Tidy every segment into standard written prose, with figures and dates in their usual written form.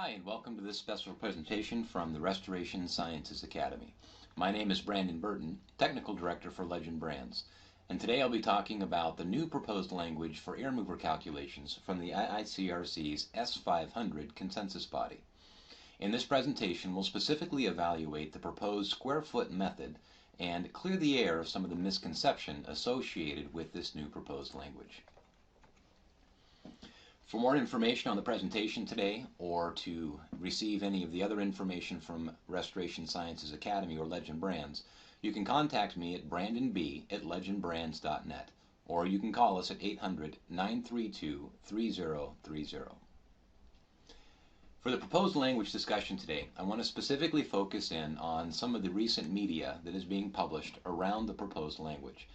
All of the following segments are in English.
Hi, and welcome to this special presentation from the Restoration Sciences Academy. My name is Brandon Burton, Technical Director for Legend Brands, and today I'll be talking about the new proposed language for Airmover calculations from the IICRC's S500 consensus body. In this presentation, we'll specifically evaluate the proposed square foot method and clear the air of some of the misconception associated with this new proposed language. For more information on the presentation today, or to receive any of the other information from Restoration Sciences Academy or Legend Brands, you can contact me at brandonb@legendbrands.net, or you can call us at 800-932-3030. For the proposed language discussion today, I want to specifically focus in on some of the recent media that is being published around the proposed language.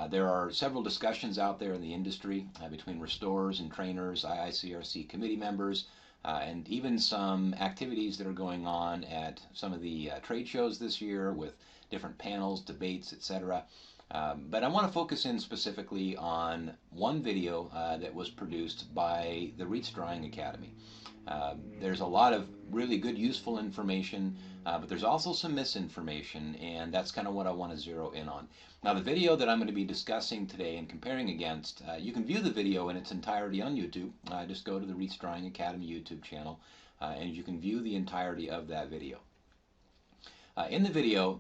There are several discussions out there in the industry between restorers and trainers, IICRC committee members, and even some activities that are going on at some of the trade shows this year with different panels, debates, etc. But I want to focus in specifically on one video that was produced by the Dri-Eaz Academy. There's a lot of really good, useful information, but there's also some misinformation, and that's kind of what I want to zero in on. Now, the video that I'm going to be discussing today and comparing against, you can view the video in its entirety on YouTube. Just go to the Dri-Eaz Academy YouTube channel, and you can view the entirety of that video. In the video,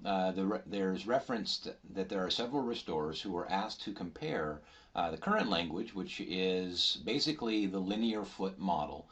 there's referenced that there are several restorers who were asked to compare the current language, which is basically the linear foot model,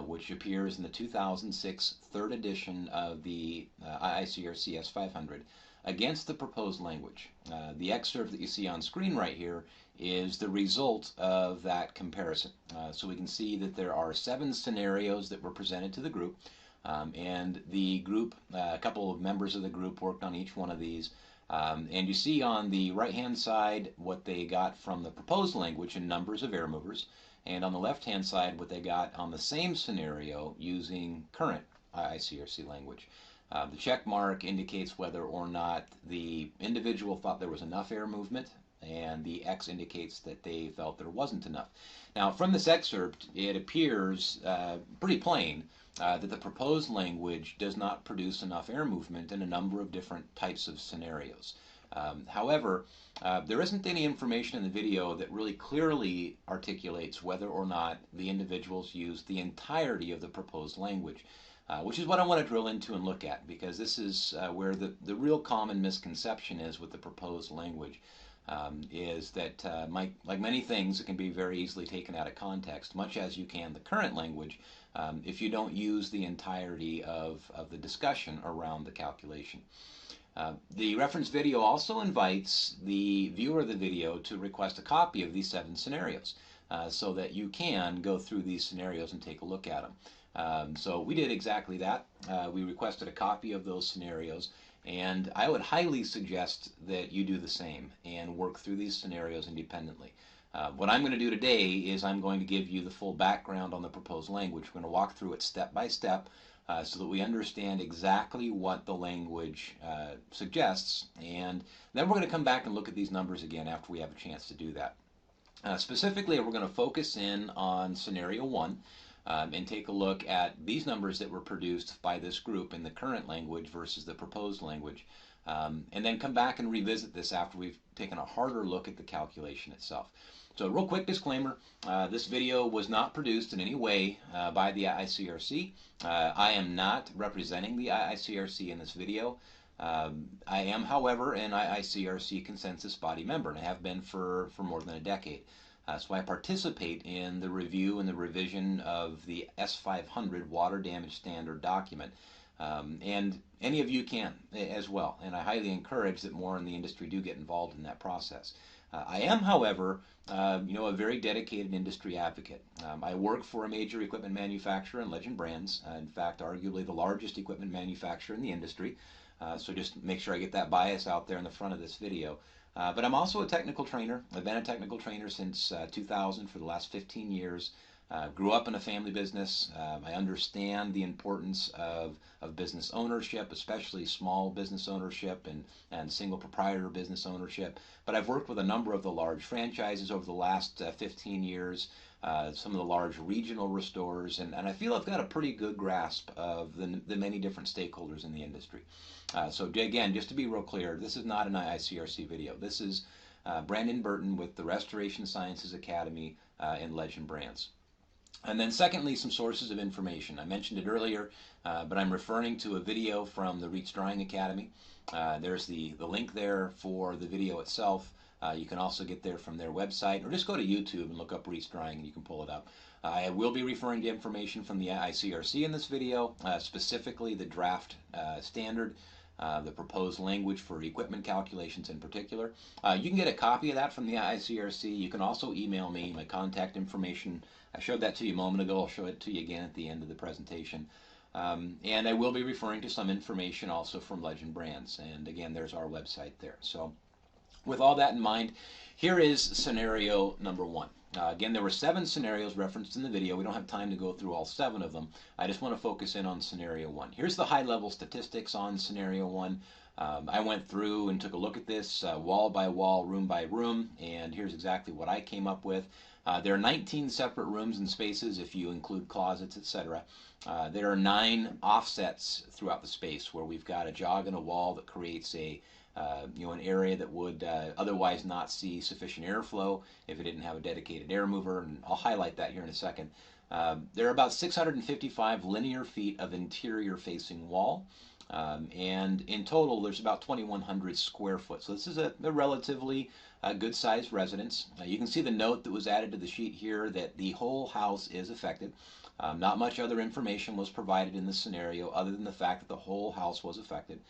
which appears in the 2006 third edition of the IICRC S500, against the proposed language. The excerpt that you see on screen right here is the result of that comparison. So we can see that there are 7 scenarios that were presented to the group, and the group, a couple of members of the group worked on each one of these. And you see on the right-hand side what they got from the proposed language in numbers of air movers, and on the left-hand side what they got on the same scenario using current IICRC language. The check mark indicates whether or not the individual thought there was enough air movement, and the X indicates that they felt there wasn't enough. Now, from this excerpt, it appears pretty plain that the proposed language does not produce enough air movement in a number of different types of scenarios. However, there isn't any information in the video that really clearly articulates whether or not the individuals used the entirety of the proposed language, which is what I want to drill into and look at, because this is where the real common misconception is with the proposed language. Is that, like many things, it can be very easily taken out of context, much as you can the current language, if you don't use the entirety of the discussion around the calculation. The reference video also invites the viewer of the video to request a copy of these 7 scenarios, so that you can go through these scenarios and take a look at them. So we did exactly that. We requested a copy of those scenarios, and I would highly suggest that you do the same and work through these scenarios independently. What I'm going to do today is I'm going to give you the full background on the proposed language. We're going to walk through it step by step so that we understand exactly what the language suggests, and then we're going to come back and look at these numbers again after we have a chance to do that. Specifically, we're going to focus in on scenario 1. And take a look at these numbers that were produced by this group in the current language versus the proposed language, and then come back and revisit this after we've taken a harder look at the calculation itself. So, real quick disclaimer, this video was not produced in any way by the IICRC. I am not representing the IICRC in this video. I am, however, an IICRC consensus body member, and I have been for more than a decade. So I participate in the review and the revision of the S500 water damage standard document. And any of you can as well. And I highly encourage that more in the industry do get involved in that process. I am, however, a very dedicated industry advocate. I work for a major equipment manufacturer in Legend Brands. In fact, arguably the largest equipment manufacturer in the industry. So just make sure I get that bias out there in the front of this video. But I'm also a technical trainer. I've been a technical trainer since 2000 for the last 15 years. Grew up in a family business. I understand the importance of business ownership, especially small business ownership and single proprietor business ownership. But I've worked with a number of the large franchises over the last 15 years. some of the large regional restorers, and I feel I've got a pretty good grasp of the many different stakeholders in the industry. So again, just to be real clear, this is not an IICRC video. This is Brandon Burton with the Restoration Sciences Academy and Legend Brands. And then secondly, some sources of information. I mentioned it earlier, but I'm referring to a video from the Reach Drying Academy. There's the link there for the video itself. You can also get there from their website, or just go to YouTube and look up Reach Drying and you can pull it up. I will be referring to information from the IICRC in this video, specifically the draft standard, the proposed language for equipment calculations in particular. You can get a copy of that from the IICRC. You can also email me. My contact information, I showed that to you a moment ago. I'll show it to you again at the end of the presentation. And I will be referring to some information also from Legend Brands. And again, there's our website there. So with all that in mind, here is scenario number one. Again, there were 7 scenarios referenced in the video. We don't have time to go through all 7 of them. I just want to focus in on scenario 1. Here's the high-level statistics on scenario 1. I went through and took a look at this wall by wall, room by room, and here's exactly what I came up with. There are 19 separate rooms and spaces if you include closets, etc. There are 9 offsets throughout the space where we've got a jog in a wall that creates a an area that would otherwise not see sufficient airflow if it didn't have a dedicated air mover, and I'll highlight that here in a second. There are about 655 linear feet of interior facing wall, and in total there's about 2,100 square foot. So this is a relatively good sized residence. You can see the note that was added to the sheet here that the whole house is affected. Not much other information was provided in this scenario other than the fact that the whole house was affected.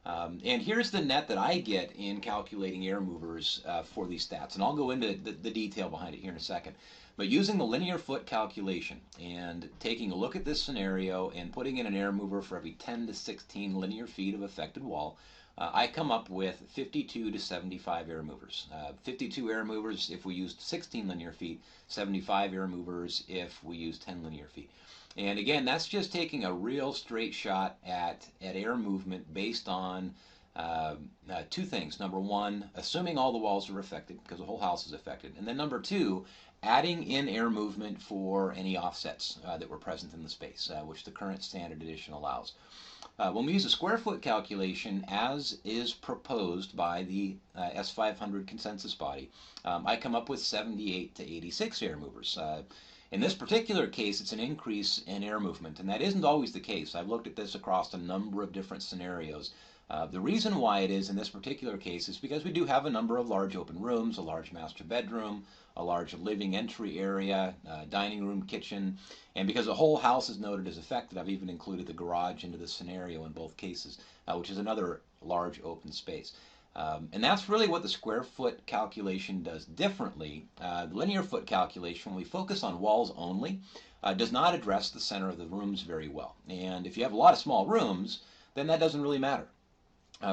And here's the net that I get in calculating air movers for these stats. And I'll go into the detail behind it here in a second. But using the linear foot calculation and taking a look at this scenario and putting in an air mover for every 10 to 16 linear feet of affected wall, I come up with 52 to 75 air movers. 52 air movers if we used 16 linear feet, 75 air movers if we used 10 linear feet. And again, that's just taking a real straight shot at air movement based on 2 things. Number 1, assuming all the walls are affected because the whole house is affected. And then number 2, adding in air movement for any offsets that were present in the space, which the current standard edition allows. When we use a square foot calculation as is proposed by the S500 consensus body, I come up with 78 to 86 air movers. In this particular case, it's an increase in air movement, and that isn't always the case. I've looked at this across a number of different scenarios. The reason why it is in this particular case is because we do have a number of large open rooms, a large master bedroom, a large living entry area, dining room, kitchen, and because the whole house is noted as affected, I've even included the garage into the scenario in both cases, which is another large open space. And that's really what the square foot calculation does differently. The linear foot calculation, when we focus on walls only, does not address the center of the rooms very well. And if you have a lot of small rooms, then that doesn't really matter.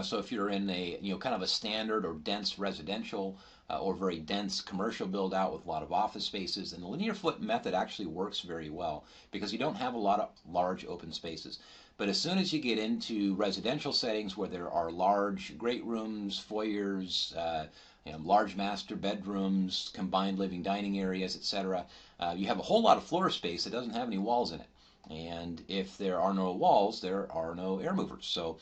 So if you're in a kind of a standard or dense residential or very dense commercial build out with a lot of office spaces, then the linear foot method actually works very well because you don't have a lot of large open spaces. But as soon as you get into residential settings where there are large great rooms, foyers, large master bedrooms, combined living dining areas, etc., you have a whole lot of floor space that doesn't have any walls in it. And if there are no walls, there are no air movers. So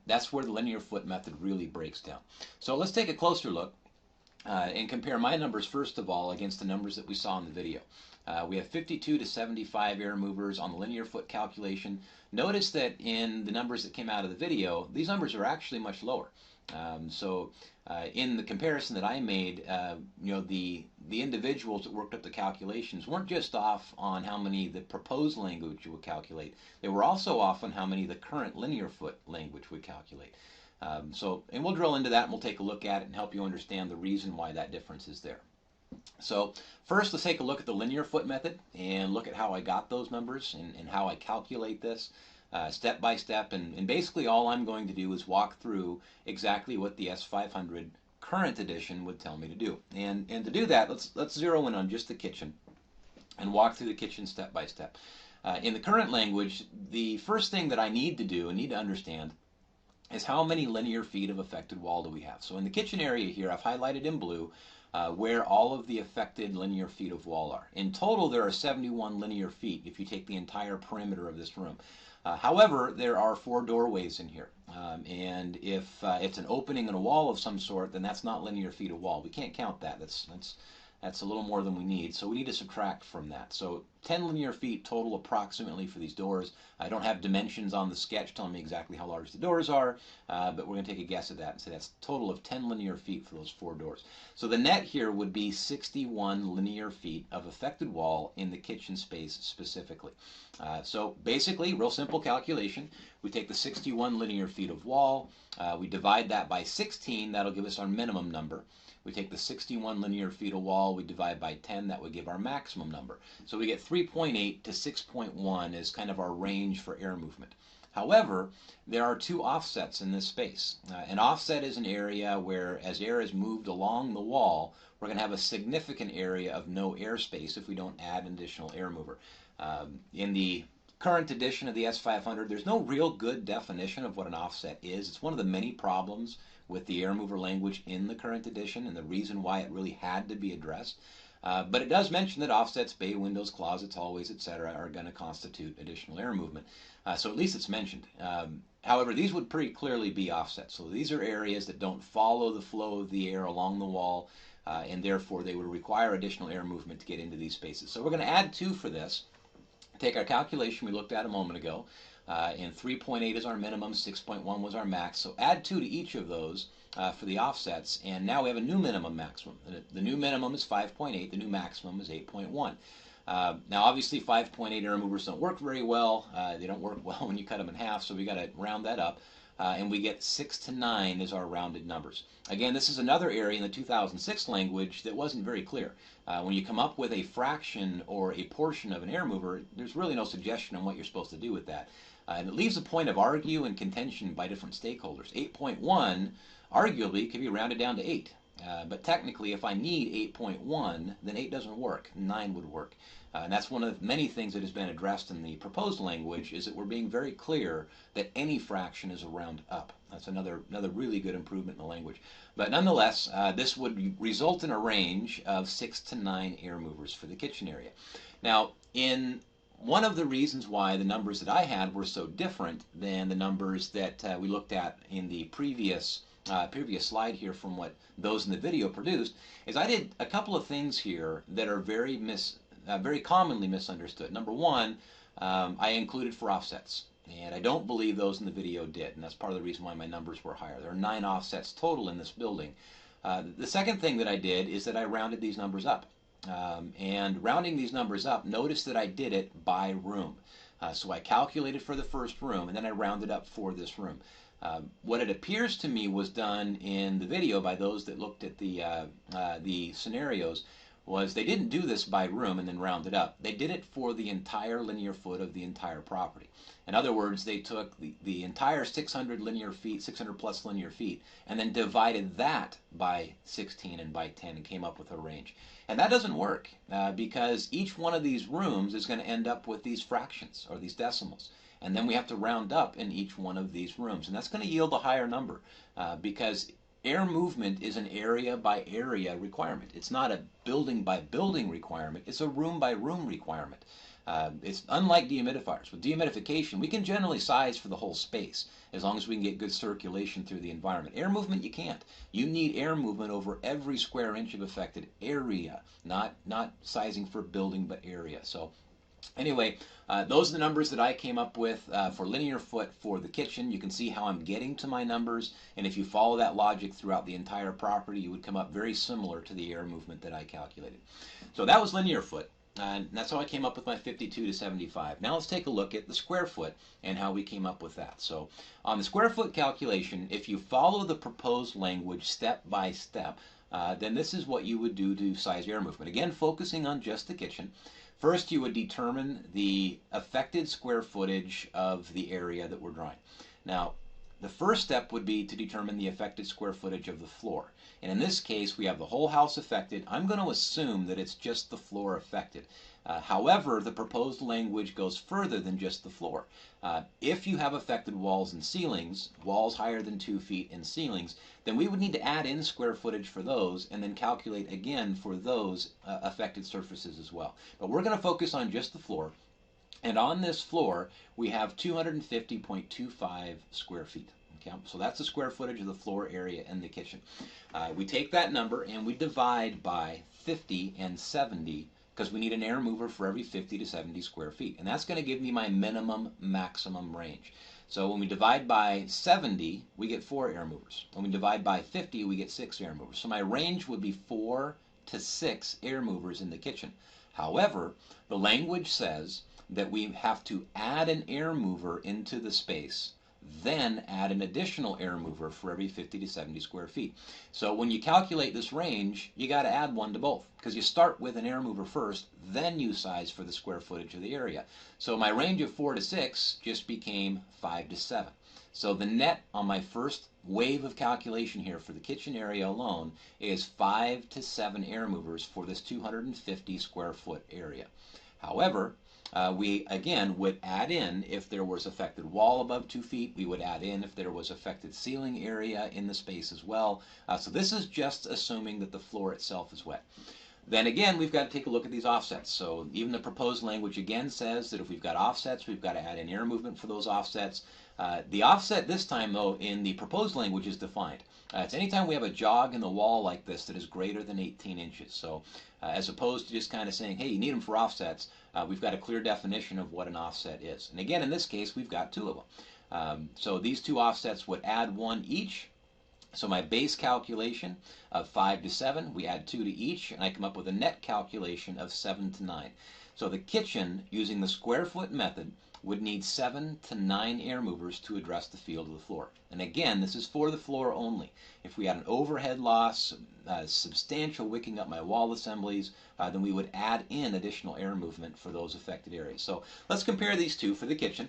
that's where the linear foot method really breaks down. So let's take a closer look and compare my numbers first of all against the numbers that we saw in the video. We have 52 to 75 air movers on the linear foot calculation. Notice that in the numbers that came out of the video, these numbers are actually much lower. In the comparison that I made, the individuals that worked up the calculations weren't just off on how many the proposed language would calculate. They were also off on how many the current linear foot language would calculate. And we'll drill into that and we'll take a look at it and help you understand the reason why that difference is there. So first, let's take a look at the linear foot method and look at how I got those numbers and how I calculate this step by step. And basically all I'm going to do is walk through exactly what the S500 current edition would tell me to do. And to do that, let's zero in on just the kitchen and walk through the kitchen step by step. In the current language, the first thing that I need to do and need to understand is how many linear feet of affected wall do we have. So in the kitchen area here, I've highlighted in blue where all of the affected linear feet of wall are. In total, there are 71 linear feet if you take the entire perimeter of this room. However, there are 4 doorways in here, and if it's an opening in a wall of some sort, then that's not linear feet of wall. We can't count that. That's a little more than we need, so we need to subtract from that. So 10 linear feet total approximately for these doors. I don't have dimensions on the sketch telling me exactly how large the doors are, but we're going to take a guess at that and say that's a total of 10 linear feet for those 4 doors. So the net here would be 61 linear feet of affected wall in the kitchen space specifically. So basically, real simple calculation. We take the 61 linear feet of wall, we divide that by 16, that'll give us our minimum number. We take the 61 linear feet of wall, we divide by 10, that would give our maximum number. So we get 3.8 to 6.1 is kind of our range for air movement. However, there are 2 offsets in this space. An offset is an area where as air is moved along the wall, we're going to have a significant area of no airspace if we don't add an additional air mover. In the current edition of the S500, there's no real good definition of what an offset is. It's one of the many problems with the Airmover language in the current edition and the reason why it really had to be addressed. But it does mention that offsets, bay windows, closets, hallways, etc. are going to constitute additional air movement. So at least it's mentioned. However, these would pretty clearly be offsets. So these are areas that don't follow the flow of the air along the wall, and therefore they would require additional air movement to get into these spaces. So we're going to add 2 for this. Take our calculation we looked at a moment ago, and 3.8 is our minimum, 6.1 was our max. So add 2 to each of those for the offsets, and now we have a new minimum maximum. The new minimum is 5.8, the new maximum is 8.1. Now obviously 5.8 air movers don't work very well. They don't work well when you cut them in half, so we got to round that up. And we get 6 to 9 as our rounded numbers. Again, this is another area in the 2006 language that wasn't very clear. When you come up with a fraction or a portion of an air mover, there's really no suggestion on what you're supposed to do with that. And it leaves a point of argue and contention by different stakeholders. 8.1 arguably could be rounded down to 8. But technically, if I need 8.1, then 8 doesn't work. 9 would work. And that's one of the many things that has been addressed in the proposed language, is that we're being very clear that any fraction is a round up. That's another really good improvement in the language. But nonetheless, this would result in a range of 6 to 9 air movers for the kitchen area. Now, in one of the reasons why the numbers that I had were so different than the numbers that we looked at in the previous slide here from what those in the video produced, is I did a couple of things here that are very commonly misunderstood. Number one, I included for offsets, and I don't believe those in the video did, and that's part of the reason why my numbers were higher. There are 9 offsets total in this building. The second thing that I did is that I rounded these numbers up. And rounding these numbers up, notice that I did it by room. So I calculated for the first room, and then I rounded up for this room. What it appears to me was done in the video by those that looked at the scenarios was they didn't do this by room and then round it up. They did it for the entire linear foot of the entire property. In other words, they took the entire 600 linear feet, 600 plus linear feet, and then divided that by 16 and by 10 and came up with a range. And that doesn't work because each one of these rooms is going to end up with these fractions or these decimals. And then we have to round up in each one of these rooms. And that's going to yield a higher number because air movement is an area by area requirement. It's not a building by building requirement. It's a room by room requirement. It's unlike dehumidifiers. With dehumidification, we can generally size for the whole space as long as we can get good circulation through the environment. Air movement, you can't. You need air movement over every square inch of affected area, not sizing for building but area. So anyway, those are the numbers that I came up with for linear foot for the kitchen. You can see how I'm getting to my numbers, and if you follow that logic throughout the entire property, you would come up very similar to the air movement that I calculated. So that was linear foot, and that's how I came up with my 52 to 75. Now let's take a look at the square foot and how we came up with that. So on the square foot calculation, if you follow the proposed language step by step, then this is what you would do to size air movement. Again, focusing on just the kitchen. First, you would determine the affected square footage of the area that we're drawing. Now, The first step would be to determine the affected square footage of the floor. And in this case, we have the whole house affected. I'm going to assume that it's just the floor affected. However, the proposed language goes further than just the floor. If you have affected walls and ceilings, walls higher than 2 feet and ceilings, then we would need to add in square footage for those and then calculate again for those affected surfaces as well. But we're going to focus on just the floor. And on this floor, we have 250.25 square feet. Okay? So that's the square footage of the floor area in the kitchen. We take that number and we divide by 50 and 70 because we need an air mover for every 50 to 70 square feet. And that's going to give me my minimum maximum range. So when we divide by 70, we get 4 air movers. When we divide by 50, we get 6 air movers. So my range would be 4 to 6 air movers in the kitchen. However, the language says that we have to add an air mover into the space, then add an additional air mover for every 50 to 70 square feet. So when you calculate this range, you got to add one to both because you start with an air mover first, then you size for the square footage of the area. So my range of 4 to 6 just became 5 to 7. So the net on my first wave of calculation here for the kitchen area alone is 5 to 7 air movers for this 250 square foot area. However, we again would add in if there was affected wall above 2 feet. We would add in if there was affected ceiling area in the space as well. So this is just assuming that the floor itself is wet. Then again, we've got to take a look at these offsets. So even the proposed language again says that if we've got offsets, we've got to add in air movement for those offsets. The offset this time, though, in the proposed language is defined. It's anytime we have a jog in the wall like this that is greater than 18 inches. So as opposed to just kind of saying, hey, you need them for offsets, we've got a clear definition of what an offset is. And again, in this case, we've got 2 of them. So these 2 offsets would add 1 each. So my base calculation of 5 to 7, we add 2 to each, and I come up with a net calculation of 7 to 9. So the kitchen, using the square foot method, would need 7 to 9 air movers to address the field of the floor. And again, this is for the floor only. If we had an overhead loss, substantial wicking up my wall assemblies, then we would add in additional air movement for those affected areas. So let's compare these two for the kitchen.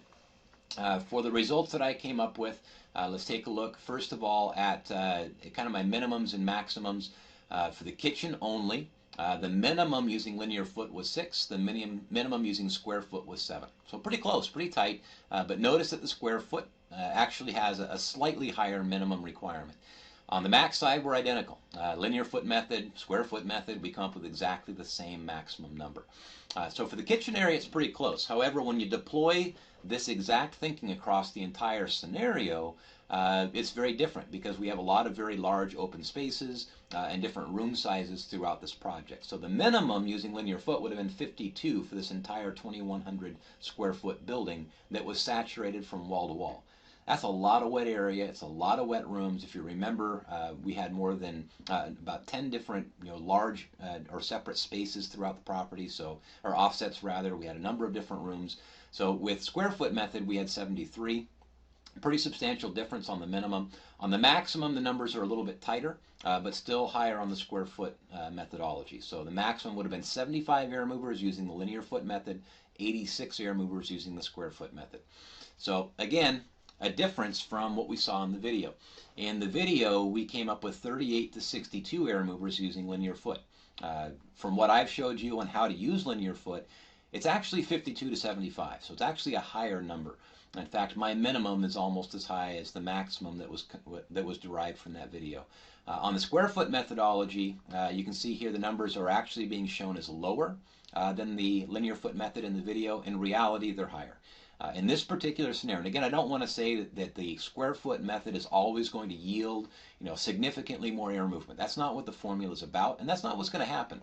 For the results that I came up with, let's take a look first of all at kind of my minimums and maximums for the kitchen only. The minimum using linear foot was 6. The minimum using square foot was 7. So pretty close, pretty tight. But notice that the square foot actually has a slightly higher minimum requirement. On the max side, we're identical. Linear foot method, square foot method, we come up with exactly the same maximum number. So for the kitchen area, it's pretty close. However, when you deploy this exact thinking across the entire scenario, it's very different because we have a lot of very large open spaces and different room sizes throughout this project. So the minimum using linear foot would have been 52 for this entire 2,100 square foot building that was saturated from wall to wall. That's a lot of wet area. It's a lot of wet rooms. If you remember, we had more than about 10 different, large or separate spaces throughout the property. So, or offsets rather. We had a number of different rooms. So with square foot method, we had 73. Pretty substantial difference on the minimum. On the maximum, the numbers are a little bit tighter, but still higher on the square foot methodology. So the maximum would have been 75 air movers using the linear foot method, 86 air movers using the square foot method. So again, a difference from what we saw in the video. In the video, we came up with 38 to 62 air movers using linear foot. From what I've showed you on how to use linear foot, it's actually 52 to 75, so it's actually a higher number. In fact, my minimum is almost as high as the maximum that was derived from that video. On the square foot methodology, you can see here the numbers are actually being shown as lower than the linear foot method in the video. In reality, they're higher. In this particular scenario, and again, I don't want to say that the square foot method is always going to yield, significantly more air movement. That's not what the formula is about, and that's not what's going to happen.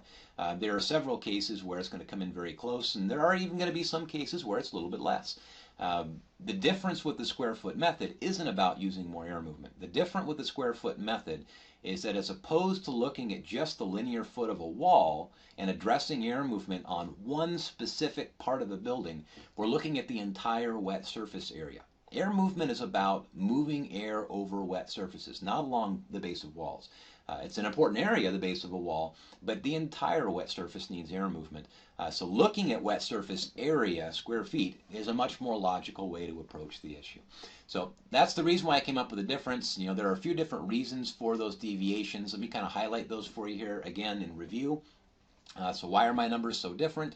There are several cases where it's going to come in very close, and there are even going to be some cases where it's a little bit less. The difference with the square foot method isn't about using more air movement. The difference with the square foot method is that as opposed to looking at just the linear foot of a wall and addressing air movement on one specific part of the building, we're looking at the entire wet surface area. Air movement is about moving air over wet surfaces, not along the base of walls. It's an important area, the base of a wall, but the entire wet surface needs air movement. So looking at wet surface area, square feet, is a much more logical way to approach the issue. So that's the reason why I came up with a difference. There are a few different reasons for those deviations. Let me kind of highlight those for you here again in review. So why are my numbers so different?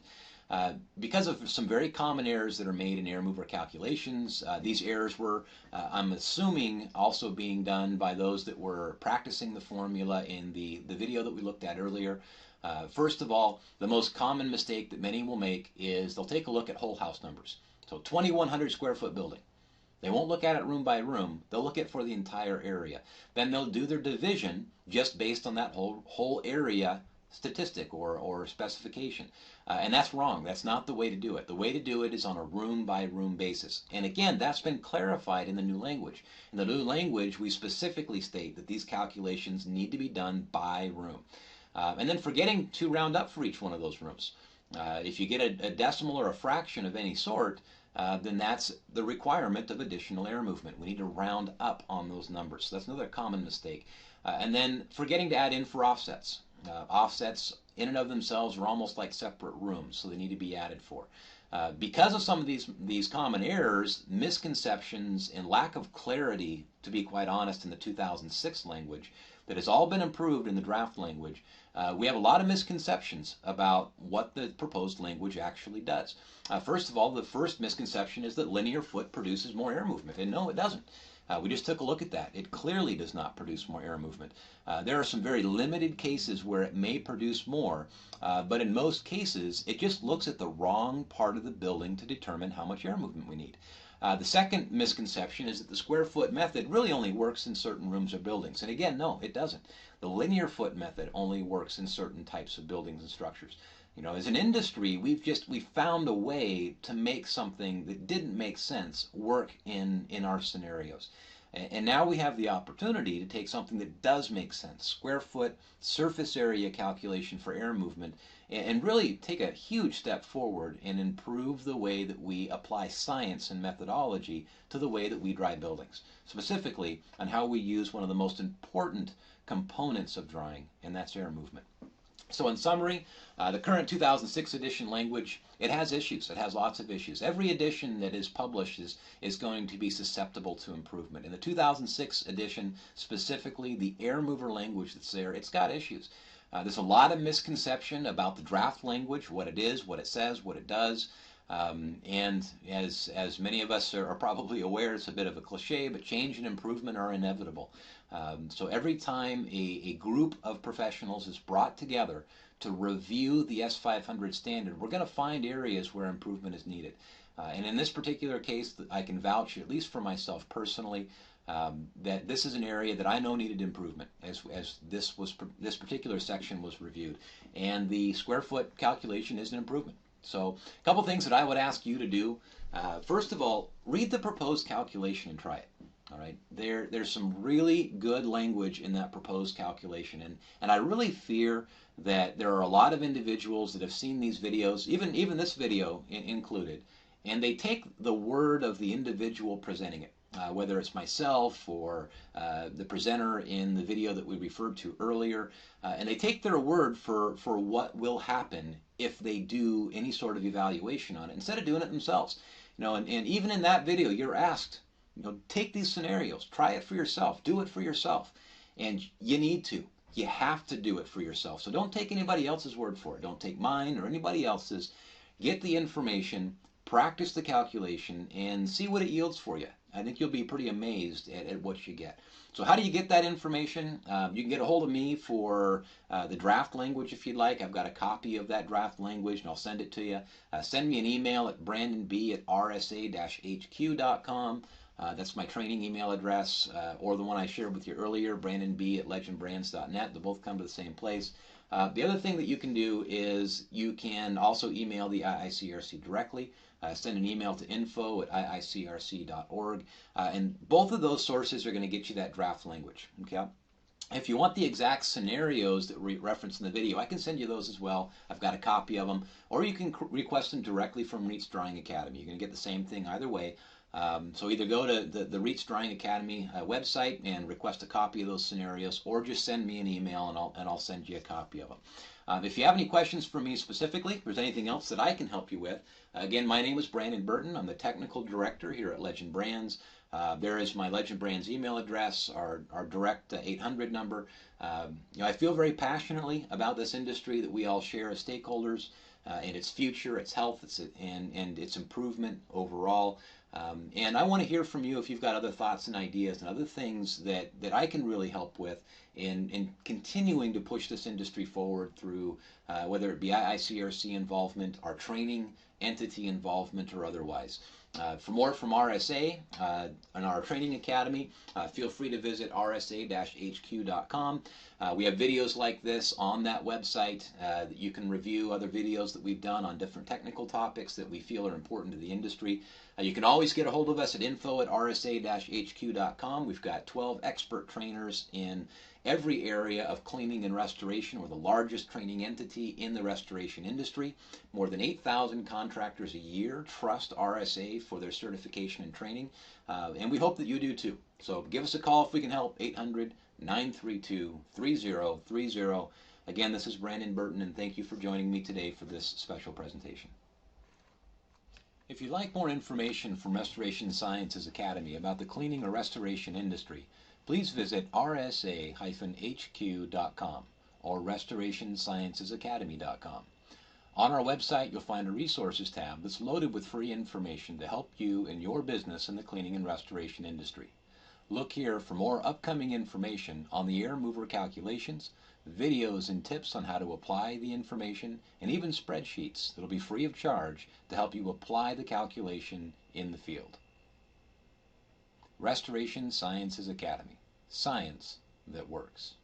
Because of some very common errors that are made in Airmover calculations. These errors were, I'm assuming, also being done by those that were practicing the formula in the video that we looked at earlier. First of all, the most common mistake that many will make is they'll take a look at whole house numbers. So 2,100 square foot building. They won't look at it room by room. They'll look at it for the entire area. Then they'll do their division just based on that whole area statistic or specification. And that's wrong. That's not the way to do it. The way to do it is on a room-by-room basis. And again, that's been clarified in the new language. In the new language, we specifically state that these calculations need to be done by room. And then forgetting to round up for each one of those rooms. If you get a decimal or a fraction of any sort, then that's the requirement of additional air movement. We need to round up on those numbers. So that's another common mistake. And then forgetting to add in for offsets. Offsets in and of themselves are almost like separate rooms, so they need to be added for. Because of some of these common errors, misconceptions, and lack of clarity, to be quite honest, in the 2006 language, that has all been improved in the draft language, we have a lot of misconceptions about what the proposed language actually does. First of all, the first misconception is that linear foot produces more air movement, and no, it doesn't. We just took a look at that. It clearly does not produce more air movement. There are some very limited cases where it may produce more, but in most cases, it just looks at the wrong part of the building to determine how much air movement we need. The second misconception is that the square foot method really only works in certain rooms or buildings. And again, no, it doesn't. The linear foot method only works in certain types of buildings and structures. As an industry, we've found a way to make something that didn't make sense work in our scenarios. And now we have the opportunity to take something that does make sense, square foot surface area calculation for air movement, and really take a huge step forward and improve the way that we apply science and methodology to the way that we dry buildings, specifically on how we use one of the most important components of drying, and that's air movement. So in summary, the current 2006 edition language, it has issues. It has lots of issues. Every edition that is published is going to be susceptible to improvement. In the 2006 edition, specifically, the Airmover language that's there, it's got issues. There's a lot of misconception about the draft language, what it is, what it says, what it does. And as many of us are probably aware, it's a bit of a cliche, but change and improvement are inevitable. So every time a group of professionals is brought together to review the S500 standard, we're going to find areas where improvement is needed. And in this particular case, I can vouch, at least for myself personally, that this is an area that I know needed improvement as this particular section was reviewed. And the square foot calculation is an improvement. So a couple things that I would ask you to do. First of all, read the proposed calculation and try it. All right, there's some really good language in that proposed calculation, and I really fear that there are a lot of individuals that have seen these videos, even this video included, and they take the word of the individual presenting it, whether it's myself or the presenter in the video that we referred to earlier, and they take their word for what will happen if they do any sort of evaluation on it, instead of doing it themselves. And even in that video, you're asked, take these scenarios, try it for yourself, do it for yourself. And you need to. You have to do it for yourself. So don't take anybody else's word for it. Don't take mine or anybody else's. Get the information, practice the calculation, and see what it yields for you. I think you'll be pretty amazed at what you get. So how do you get that information? You can get a hold of me for the draft language if you'd like. I've got a copy of that draft language, and I'll send it to you. Send me an email at brandonb@rsa-hq.com. That's my training email address, or the one I shared with you earlier, brandonb@legendbrands.net. They both come to the same place. The other thing that you can do is you can also email the IICRC directly. Send an email to info@iicrc.org. And both of those sources are going to get you that draft language. Okay? If you want the exact scenarios that we referenced in the video, I can send you those as well. I've got a copy of them. Or you can request them directly from REIT's Drying Academy. You're going to get the same thing either way. So either go to the REITs Drying Academy website and request a copy of those scenarios, or just send me an email and I'll send you a copy of them. If you have any questions for me specifically, if there's anything else that I can help you with, again, my name is Brandon Burton. I'm the Technical Director here at Legend Brands. There is my Legend Brands email address, our direct 800 number. I feel very passionately about this industry that we all share as stakeholders, and its future, its health, and its improvement overall. And I want to hear from you if you've got other thoughts and ideas and other things that I can really help with in continuing to push this industry forward through whether it be IICRC involvement, our training entity involvement, or otherwise. For more from RSA and our training academy, feel free to visit rsa-hq.com. We have videos like this on that website that you can review, other videos that we've done on different technical topics that we feel are important to the industry. You can always get a hold of us at info@rsa-hq.com. We've got 12 expert trainers in every area of cleaning and restoration. We're the largest training entity in the restoration industry. More than 8,000 contractors a year trust RSA for their certification and training, and we hope that you do too. So give us a call if we can help, 800-932-3030. Again, this is Brandon Burton, and thank you for joining me today for this special presentation. If you'd like more information from Restoration Sciences Academy about the cleaning or restoration industry, please visit rsa-hq.com or restorationsciencesacademy.com. On our website, you'll find a resources tab that's loaded with free information to help you in your business in the cleaning and restoration industry. Look here for more upcoming information on the Airmover calculations, videos and tips on how to apply the information, and even spreadsheets that'll be free of charge to help you apply the calculation in the field. Restoration Sciences Academy. Science that works.